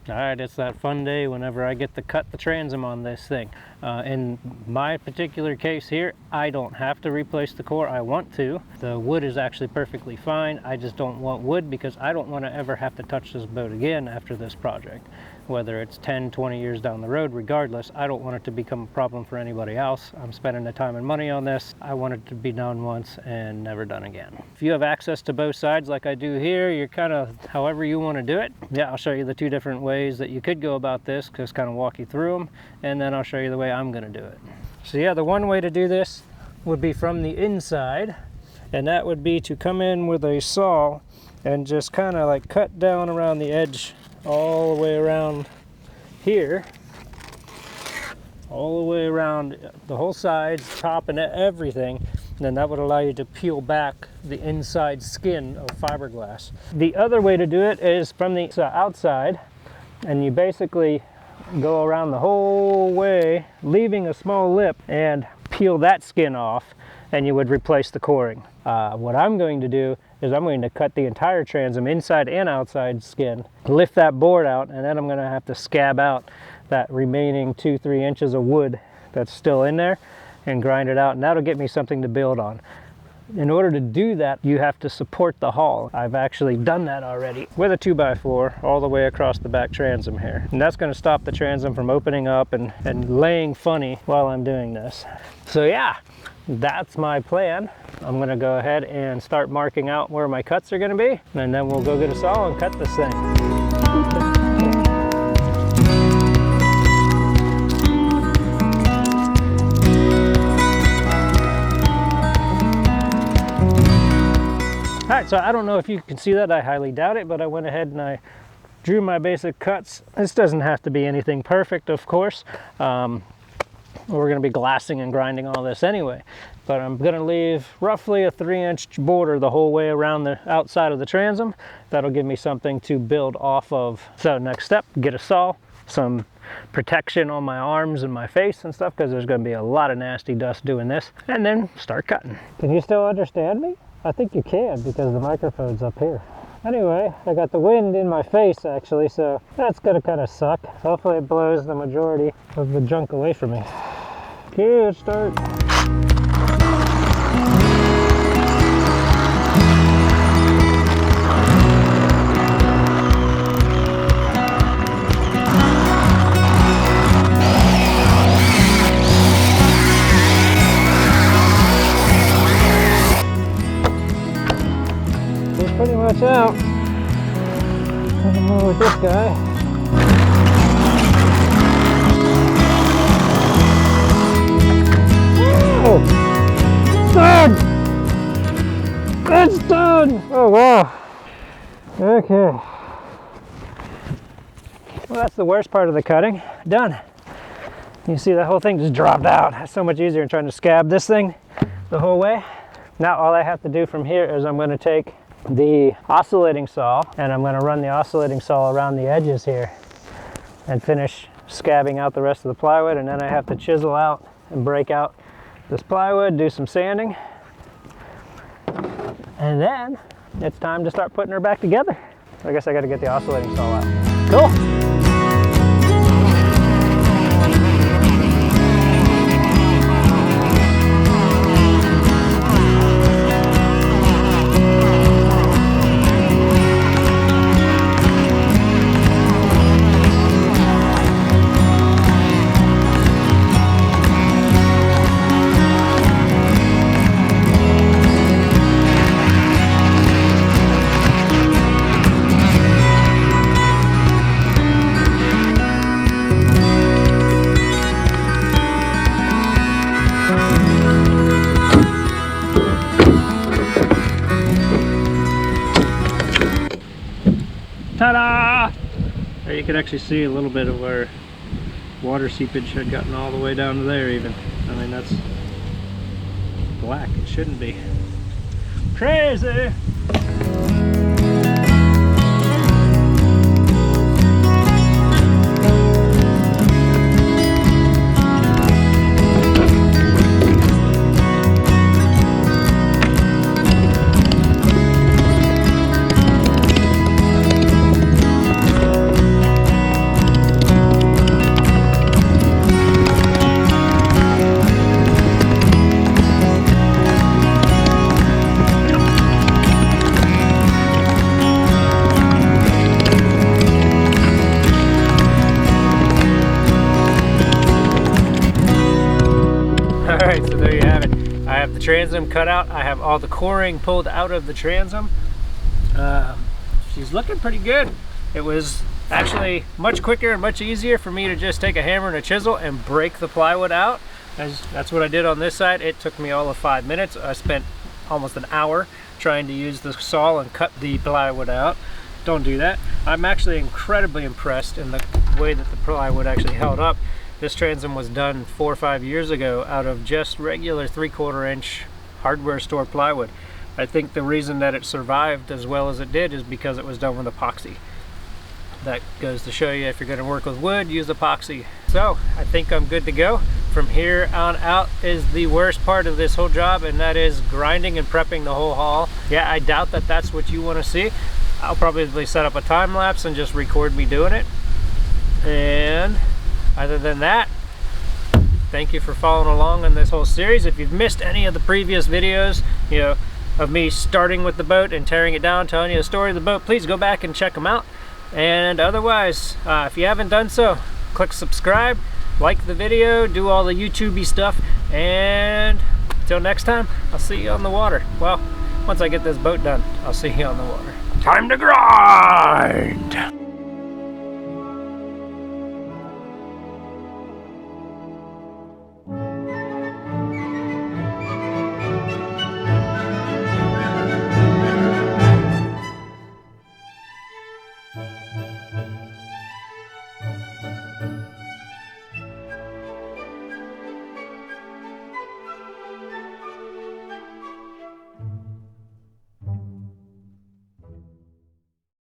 All right, it's that fun day whenever I get to cut the transom on this thing. In my particular case here, I don't have to replace the core. I want to. The wood is actually perfectly fine. I just don't want wood because I don't want to ever have to touch this boat again after this project. Whether it's 10, 20 years down the road, regardless, I don't want it to become a problem for anybody else. I'm spending the time and money on this. I want it to be done once and never done again. If you have access to both sides like I do here, you're kind of however you want to do it. Yeah, I'll show you the two different ways that you could go about this, just kind of walk you through them, and then I'll show you the way I'm going to do it. So yeah, the one way to do this would be from the inside, and that would be to come in with a saw and just kind of like cut down around the edge all the way around here, all the way around the whole sides, top and everything, and then that would allow you to peel back the inside skin of fiberglass. The other way to do it is from the outside, and you basically go around the whole way, leaving a small lip, and peel that skin off, and you would replace the coring. What I'm going to do is I'm going to cut the entire transom, inside and outside skin, lift that board out, and then I'm going to have to scab out that remaining 2-3 inches of wood that's still in there and grind it out, and that'll get me something to build on. In order to do that, you have to support the hull. I've actually done that already with a 2x4 all the way across the back transom here. And that's going to stop the transom from opening up and laying funny while I'm doing this. So yeah, that's my plan. I'm going to go ahead and start marking out where my cuts are going to be, and then we'll go get a saw and cut this thing. All right, so I don't know if you can see that, I highly doubt it, but I went ahead and I drew my basic cuts. This doesn't have to be anything perfect, of course. We're gonna be glassing and grinding all this anyway, but I'm gonna leave roughly a 3-inch border the whole way around the outside of the transom. That'll give me something to build off of. So next step, get a saw, some protection on my arms and my face and stuff, because there's gonna be a lot of nasty dust doing this, and then start cutting. Can you still understand me? I think you can because the microphone's up here. Anyway, I got the wind in my face actually, so that's gonna kind of suck. Hopefully it blows the majority of the junk away from me. Okay, let's start. Pretty much out. Nothing more with this guy. Oh! Done! It's done! Oh wow. Okay. Well, that's the worst part of the cutting. Done. You see that whole thing just dropped out. It's so much easier than trying to scab this thing the whole way. Now all I have to do from here is I'm going to take the oscillating saw, and I'm going to run the oscillating saw around the edges here and finish scabbing out the rest of the plywood, and then I have to chisel out and break out this plywood, do some sanding, and then it's time to start putting her back together. I guess I got to get the oscillating saw out. Cool. Ta-da! There you can actually see a little bit of where water seepage had gotten all the way down to there even. I mean, that's black, it shouldn't be. Crazy! transom cut out. I have all the coring pulled out of the transom. She's looking pretty good. It was actually much quicker and much easier for me to just take a hammer and a chisel and break the plywood out. That's what I did on this side. It took me all of 5 minutes. I spent almost an hour trying to use the saw and cut the plywood out. Don't do that. I'm actually incredibly impressed in the way that the plywood actually held up. This transom was done 4 or 5 years ago out of just regular 3/4 inch hardware store plywood. I think the reason that it survived as well as it did is because it was done with epoxy. That goes to show you, if you're going to work with wood, use epoxy. So I think I'm good to go. From here on out is the worst part of this whole job, and that is grinding and prepping the whole haul. Yeah, I doubt that that's what you want to see. I'll probably set up a time lapse and just record me doing it. And other than that, thank you for following along in this whole series. If you've missed any of the previous videos, you know, of me starting with the boat and tearing it down, telling you the story of the boat, please go back and check them out. And otherwise, if you haven't done so, click subscribe, like the video, do all the YouTubey stuff, and until next time, I'll see you on the water. Well, once I get this boat done, I'll see you on the water. Time to grind!